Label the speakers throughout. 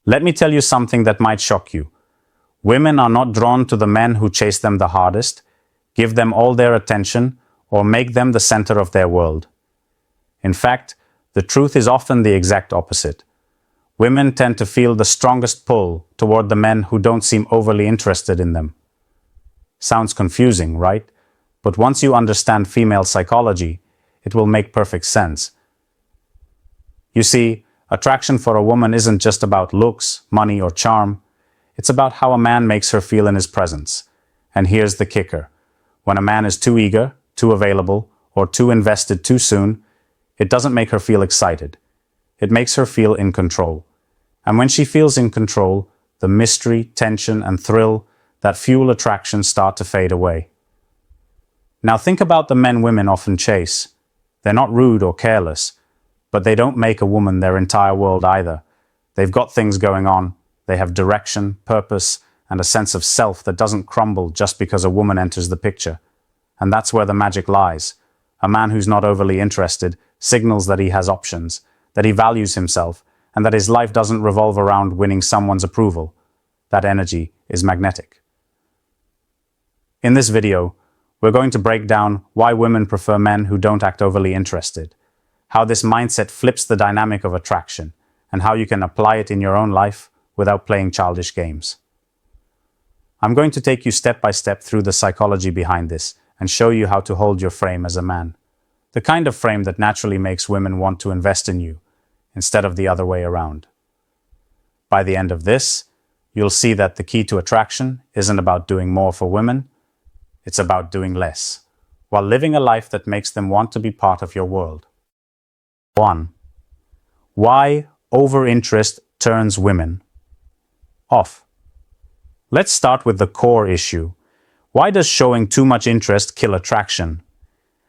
Speaker 1: Let me tell you something that might shock you. Women are not drawn to the men who chase them the hardest, give them all their attention, or make them the center of their world. In fact, the truth is often the exact opposite. Women tend to feel the strongest pull toward the men who don't seem overly interested in them. Sounds confusing, right? But once you understand female psychology, it will make perfect sense. You see, attraction for a woman isn't just about looks, money, or charm. It's about how a man makes her feel in his presence. And here's the kicker. When a man is too eager, too available, or too invested too soon, it doesn't make her feel excited. It makes her feel in control. And when she feels in control, the mystery, tension, and thrill that fuel attraction start to fade away. Now think about the men women often chase. They're not rude or careless, but they don't make a woman their entire world either. They've got things going on. They have direction, purpose, and a sense of self that doesn't crumble just because a woman enters the picture. And that's where the magic lies. A man who's not overly interested signals that he has options, that he values himself, and that his life doesn't revolve around winning someone's approval. That energy is magnetic. In this video, we're going to break down why women prefer men who don't act overly interested, how this mindset flips the dynamic of attraction, and how you can apply it in your own life without playing childish games. I'm going to take you step by step through the psychology behind this and show you how to hold your frame as a man. The kind of frame that naturally makes women want to invest in you, instead of the other way around. By the end of this, you'll see that the key to attraction isn't about doing more for women, it's about doing less, while living a life that makes them want to be part of your world. 1. Why over-interest turns women off. Let's start with the core issue. Why does showing too much interest kill attraction?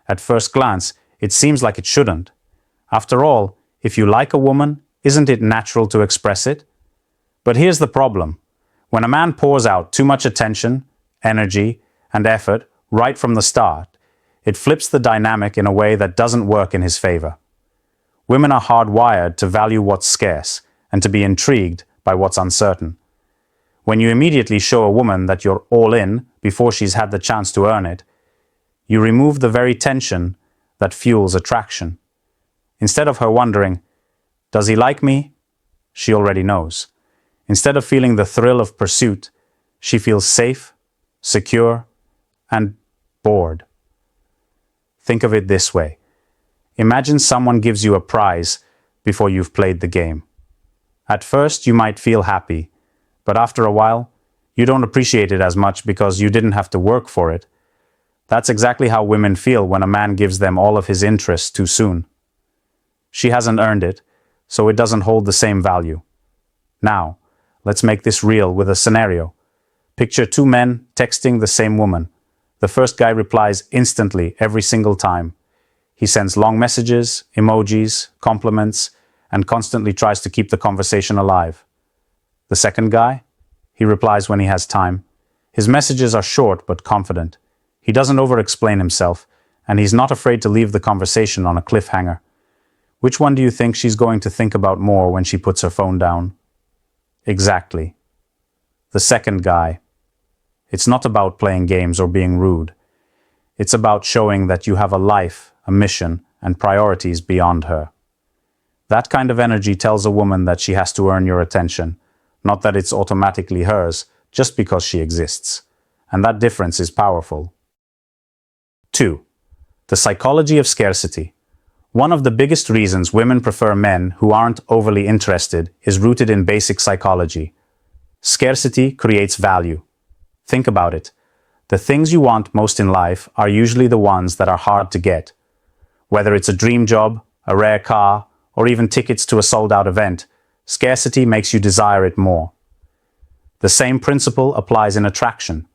Speaker 1: At first glance, it seems like it shouldn't. After all, if you like a woman, isn't it natural to express it? But here's the problem. When a man pours out too much attention, energy, and effort right from the start, it flips the dynamic in a way that doesn't work in his favor. Women are hardwired to value what's scarce and to be intrigued by what's uncertain. When you immediately show a woman that you're all in before she's had the chance to earn it, you remove the very tension that fuels attraction. Instead of her wondering, does he like me? She already knows. Instead of feeling the thrill of pursuit, she feels safe, secure, and bored. Think of it this way. Imagine someone gives you a prize before you've played the game. At first, you might feel happy, but after a while, you don't appreciate it as much because you didn't have to work for it. That's exactly how women feel when a man gives them all of his interest too soon. She hasn't earned it, so it doesn't hold the same value. Now, let's make this real with a scenario. Picture two men texting the same woman. The first guy replies instantly every single time. He sends long messages, emojis, compliments, and constantly tries to keep the conversation alive. The second guy? He replies when he has time. His messages are short but confident. He doesn't over-explain himself, and he's not afraid to leave the conversation on a cliffhanger. Which one do you think she's going to think about more when she puts her phone down? Exactly. The second guy. It's not about playing games or being rude. It's about showing that you have a life, a mission, and priorities beyond her. That kind of energy tells a woman that she has to earn your attention, not that it's automatically hers just because she exists. And that difference is powerful. 2. The psychology of scarcity. One of the biggest reasons women prefer men who aren't overly interested is rooted in basic psychology. Scarcity creates value. Think about it. The things you want most in life are usually the ones that are hard to get. Whether it's a dream job, a rare car, or even tickets to a sold-out event, scarcity makes you desire it more. The same principle applies in attraction.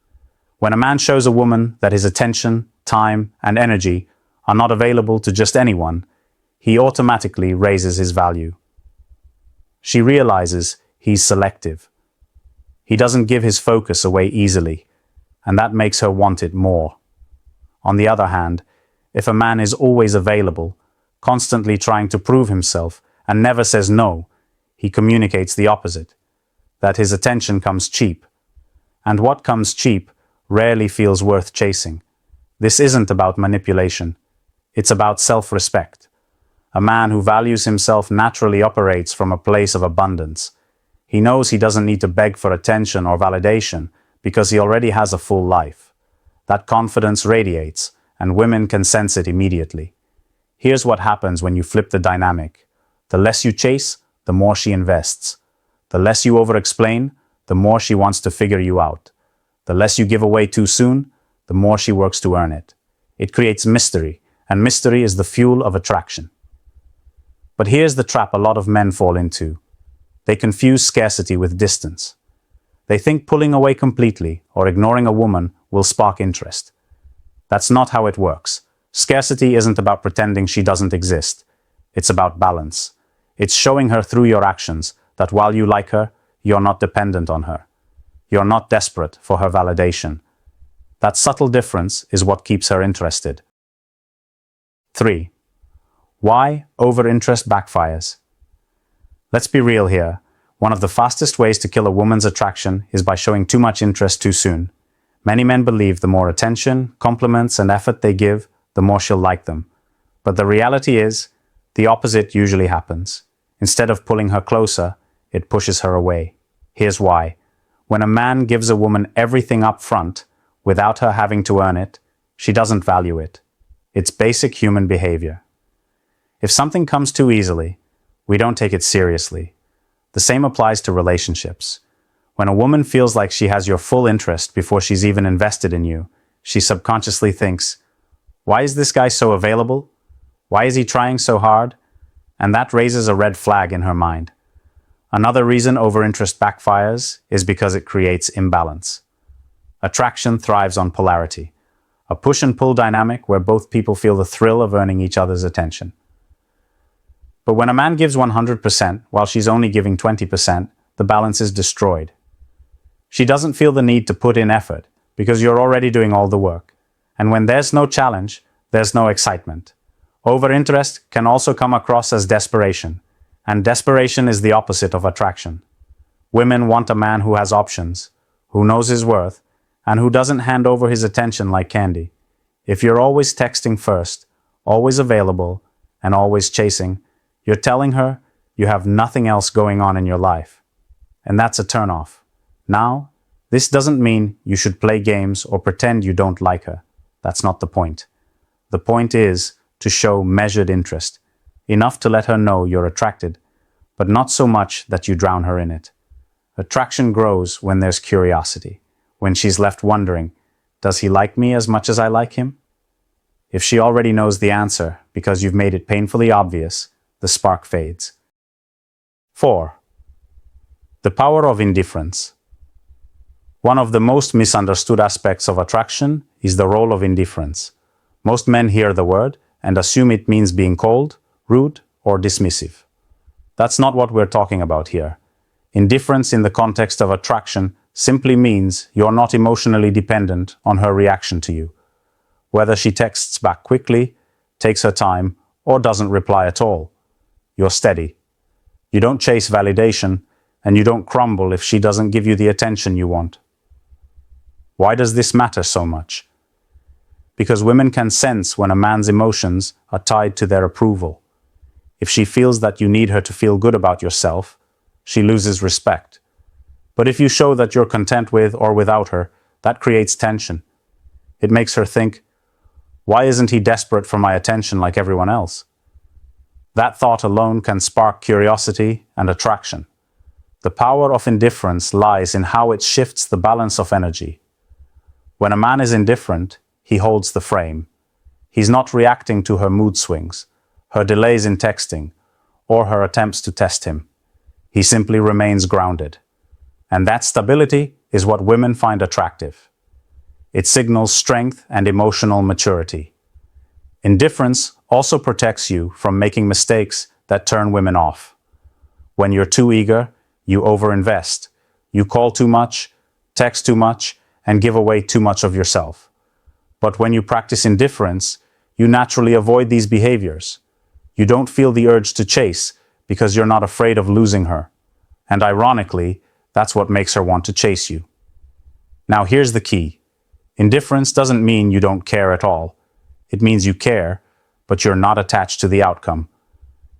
Speaker 1: When a man shows a woman that his attention, time, and energy are not available to just anyone, he automatically raises his value. She realizes he's selective. He doesn't give his focus away easily, and that makes her want it more. On the other hand, if a man is always available, constantly trying to prove himself, and never says no, he communicates the opposite. that his attention comes cheap. And what comes cheap rarely feels worth chasing. This isn't about manipulation. It's about self-respect. A man who values himself naturally operates from a place of abundance. He knows he doesn't need to beg for attention or validation because he already has a full life. That confidence radiates, and women can sense it immediately. Here's what happens when you flip the dynamic. The less you chase, the more she invests. The less you over-explain, the more she wants to figure you out. The less you give away too soon, the more she works to earn it. It creates mystery, and mystery is the fuel of attraction. But here's the trap a lot of men fall into. They confuse scarcity with distance. They think pulling away completely or ignoring a woman will spark interest. That's not how it works. Scarcity isn't about pretending she doesn't exist. It's about balance. It's showing her through your actions that while you like her, you're not dependent on her. You're not desperate for her validation. That subtle difference is what keeps her interested. 3. Why over-interest backfires? Let's be real here. One of the fastest ways to kill a woman's attraction is by showing too much interest too soon. Many men believe the more attention, compliments, and effort they give, the more she'll like them. But the reality is, the opposite usually happens. Instead of pulling her closer, it pushes her away. Here's why. When a man gives a woman everything up front, without her having to earn it, she doesn't value it. It's basic human behavior. If something comes too easily, we don't take it seriously. The same applies to relationships. When a woman feels like she has your full interest before she's even invested in you, she subconsciously thinks, why is this guy so available? Why is he trying so hard? And that raises a red flag in her mind. Another reason over-interest backfires is because it creates imbalance. Attraction thrives on polarity, a push and pull dynamic where both people feel the thrill of earning each other's attention. But when a man gives 100% while she's only giving 20%, the balance is destroyed. She doesn't feel the need to put in effort because you're already doing all the work. And when there's no challenge, there's no excitement. Over-interest can also come across as desperation, and desperation is the opposite of attraction. Women want a man who has options, who knows his worth, and who doesn't hand over his attention like candy. If you're always texting first, always available, and always chasing, you're telling her you have nothing else going on in your life. And that's a turnoff. Now, this doesn't mean you should play games or pretend you don't like her. That's not the point. The point is to show measured interest, enough to let her know you're attracted, but not so much that you drown her in it. Attraction grows when there's curiosity, when she's left wondering, does he like me as much as I like him? If she already knows the answer because you've made it painfully obvious, the spark fades. 4. The power of indifference. One of the most misunderstood aspects of attraction is the role of indifference. Most men hear the word and assume it means being cold, rude, or dismissive. That's not what we're talking about here. Indifference in the context of attraction simply means you're not emotionally dependent on her reaction to you. Whether she texts back quickly, takes her time, or doesn't reply at all, you're steady. You don't chase validation, and you don't crumble if she doesn't give you the attention you want. Why does this matter so much? Because women can sense when a man's emotions are tied to their approval. If she feels that you need her to feel good about yourself, she loses respect. But if you show that you're content with or without her, that creates tension. It makes her think, why isn't he desperate for my attention like everyone else? That thought alone can spark curiosity and attraction. The power of indifference lies in how it shifts the balance of energy. When a man is indifferent, he holds the frame. He's not reacting to her mood swings, her delays in texting, or her attempts to test him. He simply remains grounded. And that stability is what women find attractive. It signals strength and emotional maturity. Indifference also protects you from making mistakes that turn women off. When you're too eager, you overinvest. You call too much, text too much, and give away too much of yourself. But when you practice indifference, you naturally avoid these behaviors. You don't feel the urge to chase because you're not afraid of losing her. And ironically, That's what makes her want to chase you. Now here's the key. Indifference doesn't mean you don't care at all. It means you care, but you're not attached to the outcome.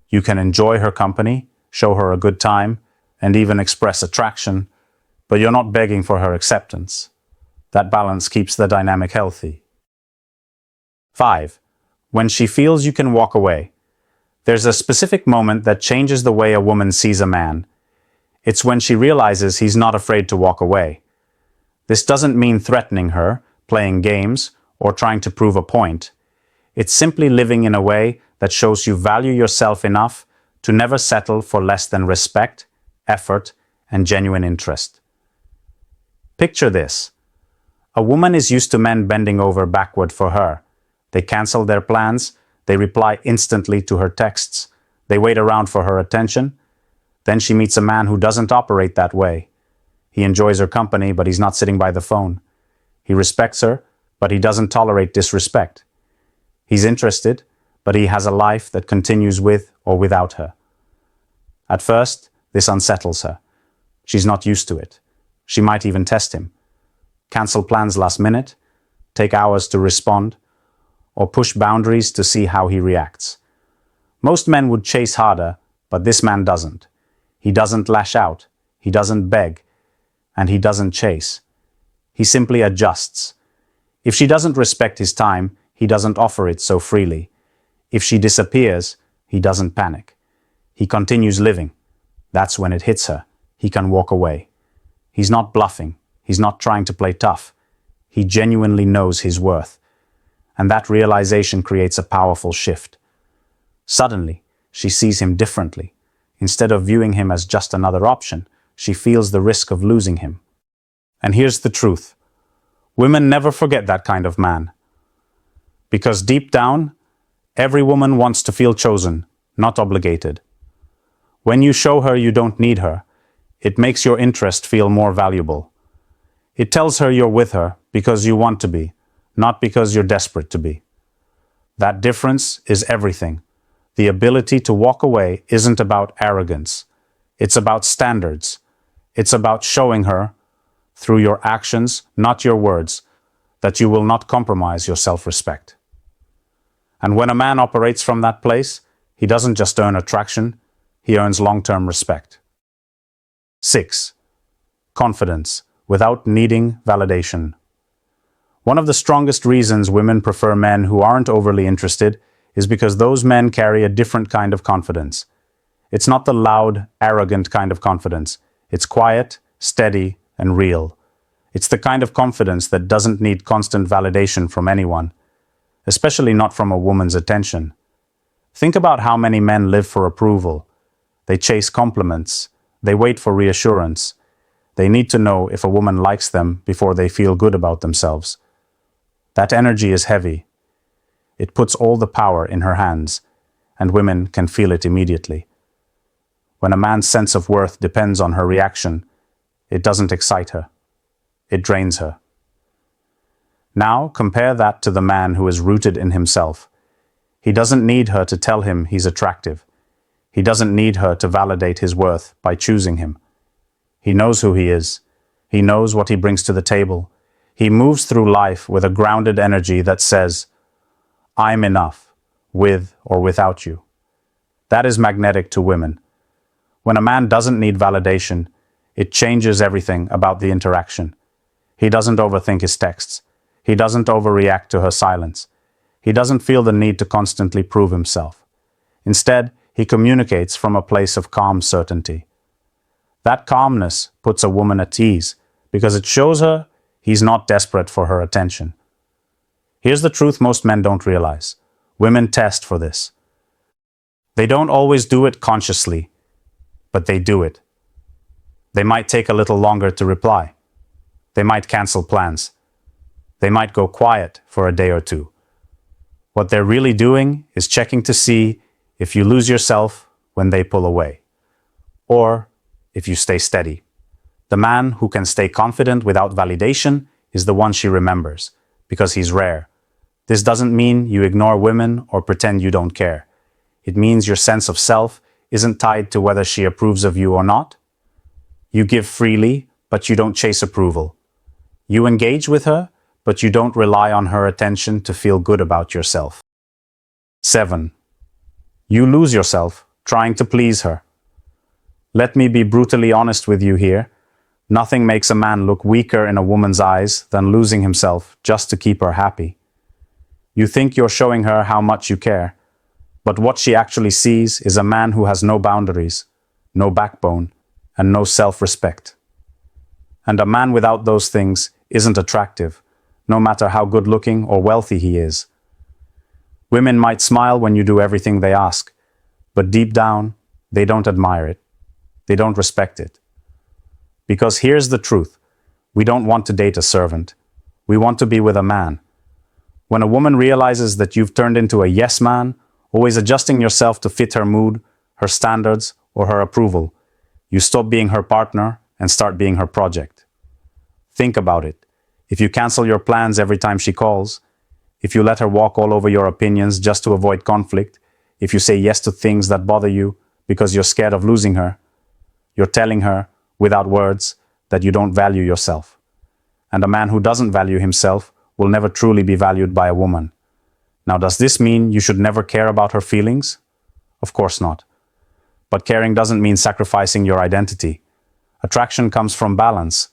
Speaker 1: You can enjoy her company, show her a good time, and even express attraction, but you're not begging for her acceptance. That balance keeps the dynamic healthy. 5. When she feels you can walk away. There's a specific moment that changes the way a woman sees a man. It's when she realizes he's not afraid to walk away. This doesn't mean threatening her, playing games, or trying to prove a point. It's simply living in a way that shows you value yourself enough to never settle for less than respect, effort, and genuine interest. Picture this. A woman is used to men bending over backward for her. They cancel their plans, they reply instantly to her texts, they wait around for her attention. Then she meets a man who doesn't operate that way. He enjoys her company, but he's not sitting by the phone. He respects her, but he doesn't tolerate disrespect. He's interested, but he has a life that continues with or without her. At first, this unsettles her. She's not used to it. She might even test him. Cancel plans last minute, take hours to respond, or push boundaries to see how he reacts. Most men would chase harder, but this man doesn't. He doesn't lash out, he doesn't beg, and he doesn't chase. He simply adjusts. If she doesn't respect his time, he doesn't offer it so freely. If she disappears, he doesn't panic. He continues living. That's when it hits her. He can walk away. He's not bluffing. He's not trying to play tough. He genuinely knows his worth. And that realization creates a powerful shift. Suddenly, she sees him differently. Instead of viewing him as just another option, she feels the risk of losing him. And here's the truth. Women never forget that kind of man. Because deep down, every woman wants to feel chosen, not obligated. When you show her you don't need her, it makes your interest feel more valuable. It tells her you're with her because you want to be, not because you're desperate to be. That difference is everything. The ability to walk away isn't about arrogance. It's about standards. It's about showing her, through your actions, not your words, that you will not compromise your self-respect. And when a man operates from that place, he doesn't just earn attraction, he earns long-term respect. 6. Confidence, without needing validation. One of the strongest reasons women prefer men who aren't overly interested is because those men carry a different kind of confidence. It's not the loud, arrogant kind of confidence. It's quiet, steady, and real. It's the kind of confidence that doesn't need constant validation from anyone, especially not from a woman's attention. Think about how many men live for approval. They chase compliments. They wait for reassurance. They need to know if a woman likes them before they feel good about themselves. That energy is heavy. It puts all the power in her hands, and women can feel it immediately. When a man's sense of worth depends on her reaction, it doesn't excite her. It drains her. Now compare that to the man who is rooted in himself. He doesn't need her to tell him he's attractive. He doesn't need her to validate his worth by choosing him. He knows who he is. He knows what he brings to the table. He moves through life with a grounded energy that says, I'm enough, with or without you. That is magnetic to women. When a man doesn't need validation, it changes everything about the interaction. He doesn't overthink his texts. He doesn't overreact to her silence. He doesn't feel the need to constantly prove himself. Instead, he communicates from a place of calm certainty. That calmness puts a woman at ease because it shows her he's not desperate for her attention. Here's the truth most men don't realize. Women test for this. They don't always do it consciously, but they do it. They might take a little longer to reply. They might cancel plans. They might go quiet for a day or two. What they're really doing is checking to see if you lose yourself when they pull away, or if you stay steady. The man who can stay confident without validation is the one she remembers, because he's rare. This doesn't mean you ignore women or pretend you don't care. It means your sense of self isn't tied to whether she approves of you or not. You give freely, but you don't chase approval. You engage with her, but you don't rely on her attention to feel good about yourself. 7. You lose yourself trying to please her. Let me be brutally honest with you here. Nothing makes a man look weaker in a woman's eyes than losing himself just to keep her happy. You think you're showing her how much you care, but what she actually sees is a man who has no boundaries, no backbone, and no self-respect. And a man without those things isn't attractive, no matter how good-looking or wealthy he is. Women might smile when you do everything they ask, but deep down, they don't admire it. They don't respect it. Because here's the truth. We don't want to date a servant. We want to be with a man. When a woman realizes that you've turned into a yes man, always adjusting yourself to fit her mood, her standards, or her approval, you stop being her partner and start being her project. Think about it. If you cancel your plans every time she calls, if you let her walk all over your opinions just to avoid conflict, if you say yes to things that bother you because you're scared of losing her, you're telling her, without words, that you don't value yourself. And a man who doesn't value himself will never truly be valued by a woman. Now, does this mean you should never care about her feelings? Of course not. But caring doesn't mean sacrificing your identity. Attraction comes from balance,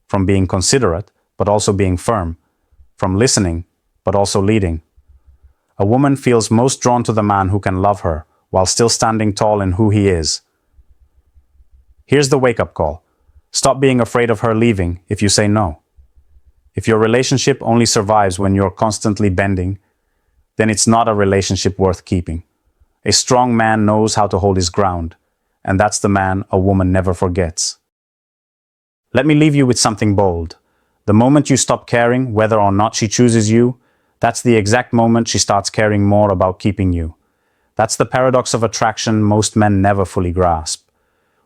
Speaker 1: from being considerate, but also being firm, from listening, but also leading. A woman feels most drawn to the man who can love her while still standing tall in who he is. Here's the wake-up call. Stop being afraid of her leaving if you say no. If your relationship only survives when you're constantly bending, then it's not a relationship worth keeping. A strong man knows how to hold his ground, and that's the man a woman never forgets. Let me leave you with something bold. The moment you stop caring whether or not she chooses you, that's the exact moment she starts caring more about keeping you. That's the paradox of attraction most men never fully grasp.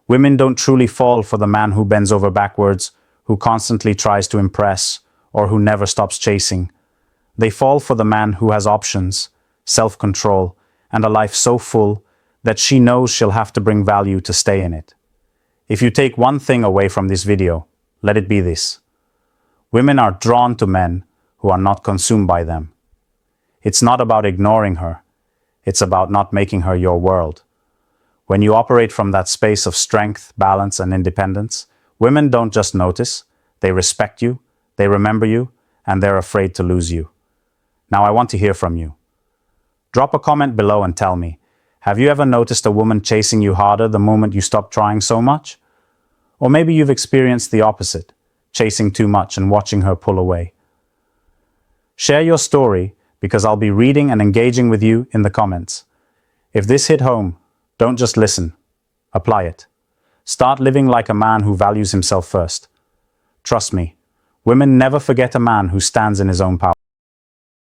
Speaker 1: Women don't truly fall for the man who bends over backwards, who constantly tries to impress, or who never stops chasing. They fall for the man who has options, self-control, and a life so full that she knows she'll have to bring value to stay in it. If you take one thing away from this video, let it be this. Women are drawn to men who are not consumed by them. It's not about ignoring her. It's about not making her your world. When you operate from that space of strength, balance, and independence, women don't just notice, they respect you, they remember you, and they're afraid to lose you. Now I want to hear from you. Drop a comment below and tell me, have you ever noticed a woman chasing you harder the moment you stop trying so much? Or maybe you've experienced the opposite, chasing too much and watching her pull away. Share your story because I'll be reading and engaging with you in the comments. If this hit home, don't just listen. Apply it. Start living like a man who values himself first. Trust me, women never forget a man who stands in his own power.